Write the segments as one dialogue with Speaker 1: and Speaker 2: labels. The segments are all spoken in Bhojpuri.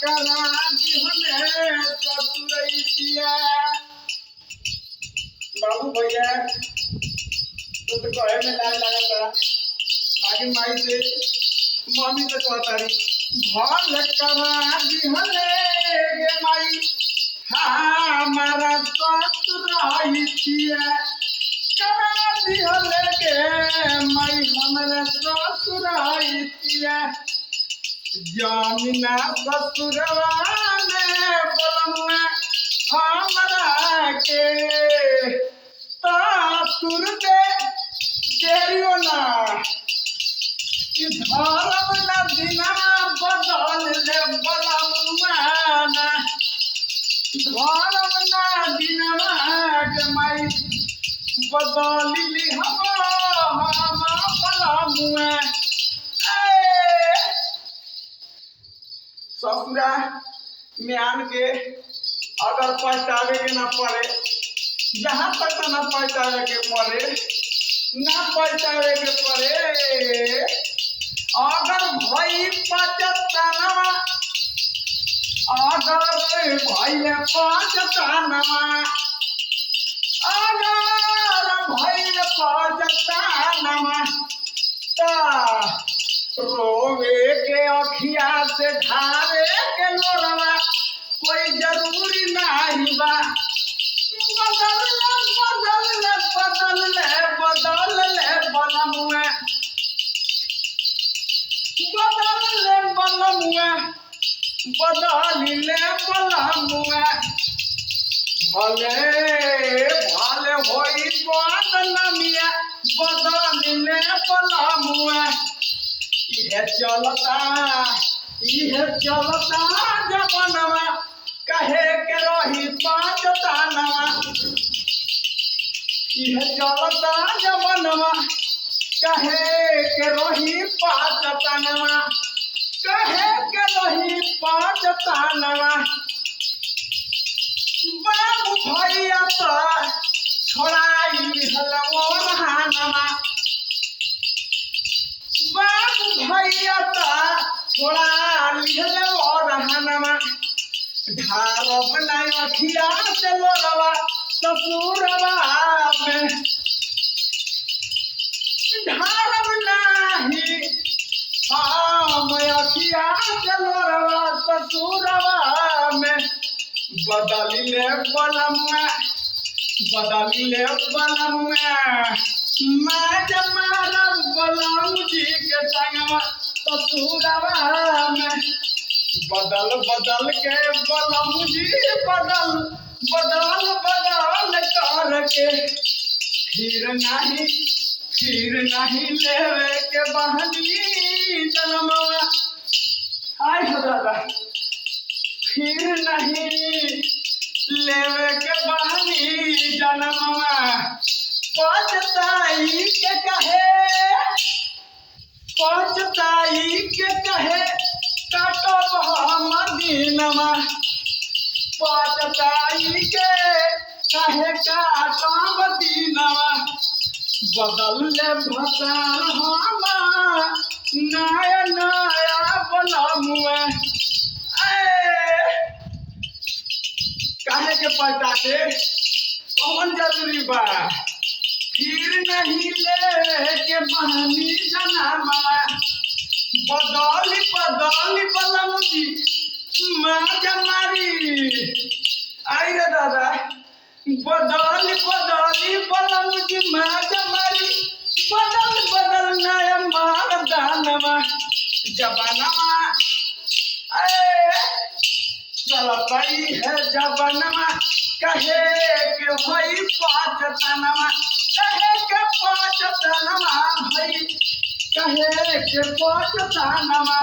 Speaker 1: करा दिहले ससुरैतिया। बाबू भैया तो कहे में लाज लागता बाकी माई से मम्मी से कहतारी भल करा दिहले गे माई हमारा ससुरैतिया। करा दिहले गे माई हमारा ससुरैतिया। जामिना ससुरवा ने बलमुआ हमरा के तासुर दे देरियो ना कि धर्म ना दिना बदल ले बलमुआ ना धर्म ना दिना के माई बदल ली हम बलमुआ। ससुरा म्यान के अगर पहचावे के ना पड़े जहाँ तक ना पहचावे के पड़े ना पहचावे के पड़े अगर भई पचतानवा अगर भई पचतानवा अगर भई पचतानवा ता रोवे के अखिया से धारे के लोरवा कोई जरूरी नहीं बा। बदल ले बदल ले बदल ले बलमुआ बदल ले बलमुआ बदल ले बलमुआ। भले भले होई बदलमिया बदल ले बलमुआ। यह चलता जबनवा कहे के रही पाचतानवा। यह चलता जबनवा कहे के रही पाचतानवा कहे के रही पाचतानवा। बाबू भैया तो छोड़ाई हलवो नहानवा। बाबू भैया थोड़ा लिहले और हनमा ढार बनाई अखिया से लोरवा ससुरवा में ढार बनाही हम अखिया से लोरवा ससुरवा में। बदलिले बलमुआ बदलिले बलमुआ मैं जमारा बलम जी के संगवा ससुरवा में। बदल बदल के बलम जी बदल बदल बदल करके फिर नहीं लेवे के बहनी जन्मवा। हाय दादा फिर नहीं लेवे के बहनी जन्मवा। पचताई के कहे काटब हम दीनमा। पचताई के कहे काटब दीनमा। बदल ले भसार हम नया नया बलमुआ। काहे के पता के कौन जरूरी बा फिर नहीं ले के बहनी जनामा। बदल बदल बलम जी माँ जमारी आई रे दादा बदल बदल बलम जी माँ जमारी। बदल बदल नया मार दानवा जबानवा चलतई है जबानवा कहे के होई पाचतानवा कहे के पाचतानवा भई कहे के पाचतानवा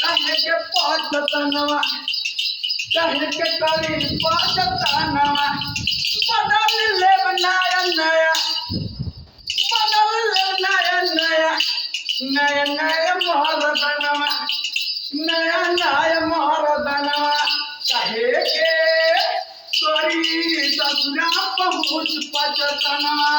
Speaker 1: कहे के पाचतानवा कहे के करी पाचतानवा। बदल ले नया नया बदल ले नया नया नया नया मोहरदनवा नया नया मोहरदनवा। कहे के करी ससुरा पहुँच पचतनवा।